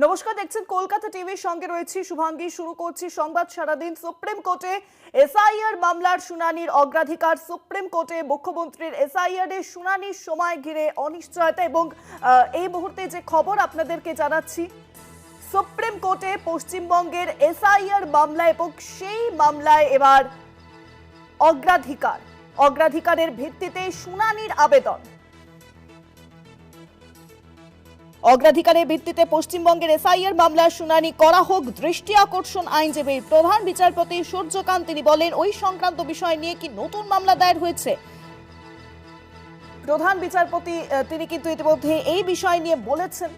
নমস্কার, দেখছেন কলকাতা টিভির সঙ্গে রয়েছি শুভাঙ্গী। শুরু করছি সংবাদ সারাদিন। সুপ্রিম কোর্টে এসআইআর মামলার শুনানির অগ্রাধিকার। সুপ্রিম কোর্টে মুখ্যমন্ত্রীর এসআইআর এর শুনানির সময় ঘিরে অনিশ্চয়তা এবং এই মুহূর্তে যে খবর আপনাদেরকে জানাচ্ছি, সুপ্রিম কোর্টে পশ্চিমবঙ্গের এসআইআর মামলা এবং সেই মামলায় এবার অগ্রাধিকারের ভিত্তিতে শুনানির আবেদন। অগ্রাধিকারের ভিত্তিতে পশ্চিমবঙ্গের এসআইআর মামলার শুনানি করা হোক, দৃষ্টি আকর্ষণ আইনজীবীর। প্রধান বিচারপতি সূর্যকান্ত তিনি বলেন, ওই সংক্রান্ত বিষয় নিয়ে কি নতুন মামলা দায়ের হয়েছে? প্রধান বিচারপতি তিনি কিন্তু ইতিমধ্যে এই বিষয় নিয়ে বলেছেন।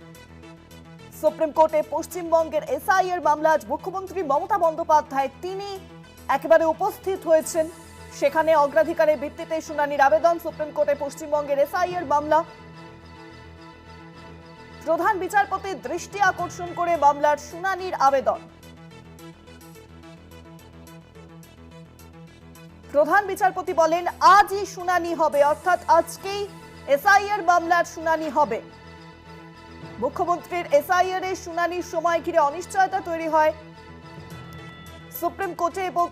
সুপ্রিম কোর্টে পশ্চিমবঙ্গের এসআইআর মামলা আজ মুখ্যমন্ত্রী মমতা বন্দ্যোপাধ্যায় তিনি একেবারে উপস্থিত হয়েছেন। সেখানে অগ্রাধিকারের ভিত্তিতে শুনানির আবেদন। সুপ্রিম কোর্টে পশ্চিমবঙ্গের এসআইআর মামলা, প্রধান বিচারপতির দৃষ্টি আকর্ষণ করে মামলার শুনানির আবেদন। প্রধান বিচারপতি বলেন, আজই শুনানি হবে, অর্থাৎ আজকেই এসআইআর মামলার শুনানি হবে। মুখ্যমন্ত্রীর এসআইআর এর শুনানির সময় ঘিরে অনিশ্চয়তা তৈরি হয় সুপ্রিম কোর্টে এবং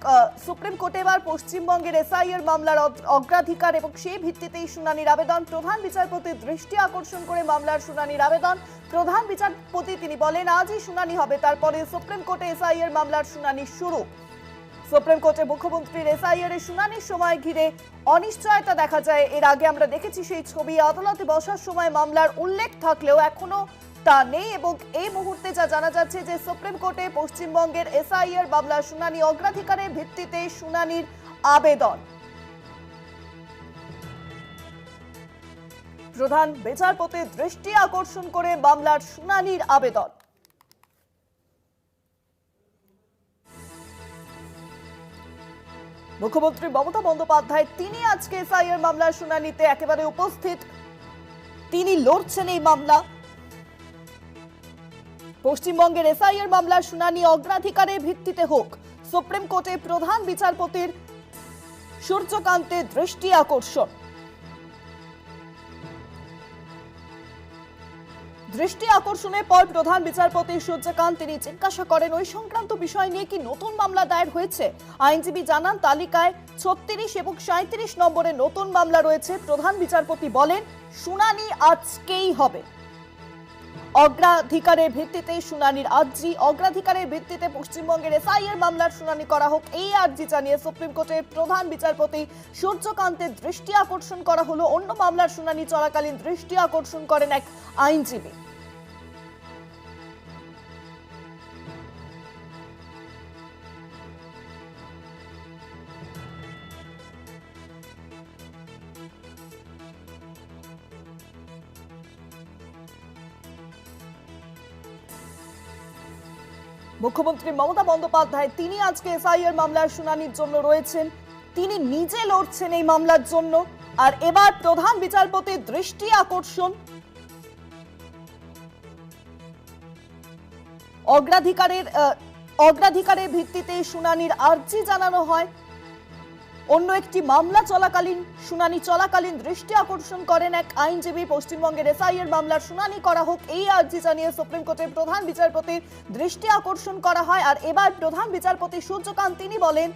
সুপ্রিম কোর্টে এবার পশ্চিমবঙ্গের এসআইআর মামলার অগ্রাধিকার এবং সেই ভিত্তিতেই শুনানির আবেদন। প্রধান বিচারপতির দৃষ্টি আকর্ষণ করে মামলার শুনানির আবেদন। প্রধান বিচারপতি তিনি বলেন, আজই শুনানি হবে, তারপরে সুপ্রিম কোর্টে এসআইআর মামলার শুনানি শুরু। সুপ্রিম কোর্টে মুখ্যমন্ত্রীর এসআইআর এর শুনানির সময় ঘিরে অনিশ্চয়তা দেখা যায়। এর আগে আমরা দেখেছি সেই ছবি। আদালতে বসার সময় মামলার উল্লেখ থাকলেও এখনো তা নেই এবং এই মুহূর্তে যা জানা যাচ্ছে যে সুপ্রিম কোর্টে পশ্চিমবঙ্গের এসআইআর মামলার শুনানি, অগ্রাধিকারের ভিত্তিতে শুনানির আবেদন। প্রধান বিচারপতির দৃষ্টি আকর্ষণ করে মামলার শুনানির আবেদন। মুখ্যমন্ত্রী মমতা বন্দ্যোপাধ্যায় তিনি আজকে এসআইআর মামলার শুনানিতে একেবারে উপস্থিত। তিনি লড়ছেন এই মামলা। পশ্চিমবঙ্গের এসআইআর মামলার শুনানি অগ্রাধিকারের ভিত্তিতে হোক, সুপ্রিম কোর্টে প্রধান বিচারপতির সূর্যকান্তের দৃষ্টি আকর্ষণ। দৃষ্টি আকর্ষণের পর প্রধান বিচারপতি সূর্যকান্ত তিনি জিজ্ঞাসা করেন, ওই সংক্রান্ত বিষয় নিয়ে কি নতুন মামলা দায়ের হয়েছে? আইনজীবী জানান, তালিকায় 36 এবং 37 নম্বরে নতুন মামলা রয়েছে। প্রধান বিচারপতি বলেন, শুনানি আজকেই হবে। অগ্রাধিকারের ভিত্তিতে শুনানির আর্জি। অগ্রাধিকারের ভিত্তিতে পশ্চিমবঙ্গের এসআইআর মামলার শুনানি করা হোক, এই আর্জি জানিয়ে সুপ্রিম কোর্টের প্রধান বিচারপতি সূর্যকান্তের দৃষ্টি আকর্ষণ করা হলো। অন্য মামলার শুনানি চলাকালীন দৃষ্টি আকর্ষণ করেন এক আইনজীবী। মুখ্যমন্ত্রী মমতা বন্দ্যোপাধ্যায় তিনি আজকে এসআইআর মামলার শুনানির জন্য রয়েছেন। তিনি নিজে লড়ছেন এই মামলার জন্য। আর এবার প্রধান বিচারপতির দৃষ্টি আকর্ষণ। অগ্রাধিকারের ভিত্তিতে শুনানির আর্জি জানানো হয়। অন্য একটি মামলা চলাকালীন শুনানি চলাকালীন দৃষ্টি আকর্ষণ করেন এক আইনজীবী। পশ্চিমবঙ্গের এসআইআর মামলার শুনানি করা হোক, এই আর্জি জানিয়ে সুপ্রিম কোর্টের প্রধান বিচারপতির দৃষ্টি আকর্ষণ করা হয়। আর এবার প্রধান বিচারপতি সূর্যকান্ত তিনি বলেন,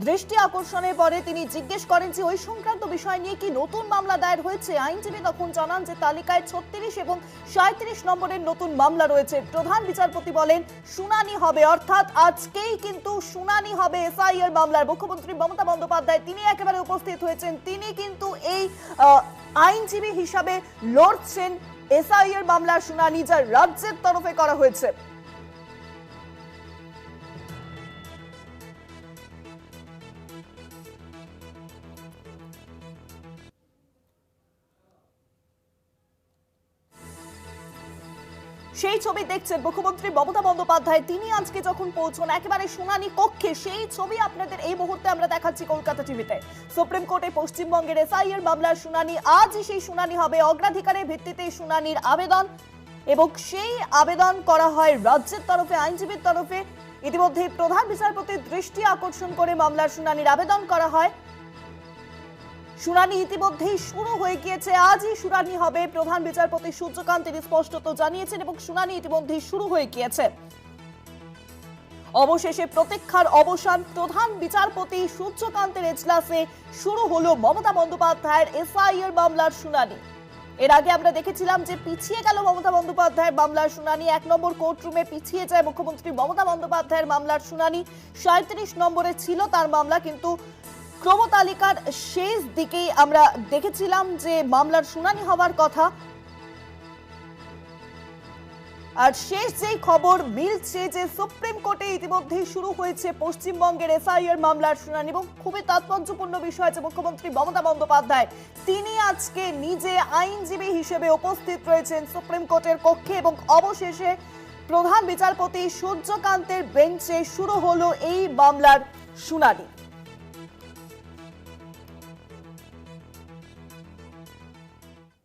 দৃষ্টি আকর্ষণের পরে তিনি জিজ্ঞেস করেন যে ওই সংক্রান্ত বিষয় নিয়ে কি নতুন মামলা দায়ের হয়েছে। আইনজীবী তখন জানান যে তালিকায় 36 এবং 37 নম্বরের নতুন মামলা রয়েছে। প্রধান বিচারপতি বলেন, শুনানি হবে, অর্থাৎ আজকেই কিন্তু শুনানি হবে এসআইআর মামলার। মুখ্যমন্ত্রী মমতা বন্দ্যোপাধ্যায় তিনি একেবারে উপস্থিত হয়েছেন। তিনি কিন্তু এই আইনজীবী হিসাবে লড়ছেন এসআইআর মামলার শুনানি, যা রাজ্যের তরফে করা হয়েছে। সেই ছবি দেখছেন মুখ্যমন্ত্রী মমতা বন্দ্যোপাধ্যায় তিনি আজকে যখন পৌঁছন একেবারে শুনানি কক্ষে, সেই ছবি আপনাদের এই মুহূর্তে আমরা দেখাচ্ছি কলকাতা টিভিতে। সুপ্রিম কোর্টে পশ্চিমবঙ্গের এসআইআর মামলার শুনানি, আজই সেই শুনানি হবে। অগ্রাধিকারের ভিত্তিতে শুনানির আবেদন এবং সেই আবেদন করা হয় রাজ্যের তরফে, আইনজীবীর তরফে। ইতিমধ্যে প্রধান বিচারপতির দৃষ্টি আকর্ষণ করে মামলার শুনানির আবেদন করা হয়। শুনানি ইতিমধ্যেই শুরু হয়ে গিয়েছে। আজই শুনানি হবে। প্রধান বিচারপতি সূর্যকান্ত তিনি স্পষ্টত জানিয়েছেন এবং শুনানি ইতিমধ্যেই শুরু হয়ে গিয়েছে। অবশেষে প্রতীক্ষার অবসান। প্রধান বিচারপতি সূর্যকান্তের এজলাসে শুরু হলো মমতা বন্দ্যোপাধ্যায়ের এসআইআর মামলার শুনানি। এর আগে আমরা দেখেছিলাম যে পিছিয়ে গেল মমতা বন্দ্যোপাধ্যায়ের মামলার শুনানি। 1 নম্বর কোর্টরুমে পিছিয়ে যায় মুখ্যমন্ত্রী মমতা বন্দ্যোপাধ্যায়ের মামলার শুনানি। 37 নম্বরে ছিল তার মামলা, কিন্তু ক্রমতালিকার শেষ দিকেই আমরা দেখেছিলাম যে মামলার শুনানি হওয়ার কথা। আর শেষ যেই খবর মিলছে যে সুপ্রিম কোর্টে ইতিমধ্যেই শুরু হয়েছে পশ্চিমবঙ্গের এসআইআর মামলার শুনানি এবং খুবই তাৎপর্যপূর্ণ বিষয় যে মুখ্যমন্ত্রী মমতা বন্দ্যোপাধ্যায় তিনি আজকে নিজে আইনজীবী হিসেবে উপস্থিত রয়েছেন সুপ্রিম কোর্টের কক্ষে এবং অবশেষে প্রধান বিচারপতি সূর্যকান্তের বেঞ্চে শুরু হলো এই মামলার শুনানি।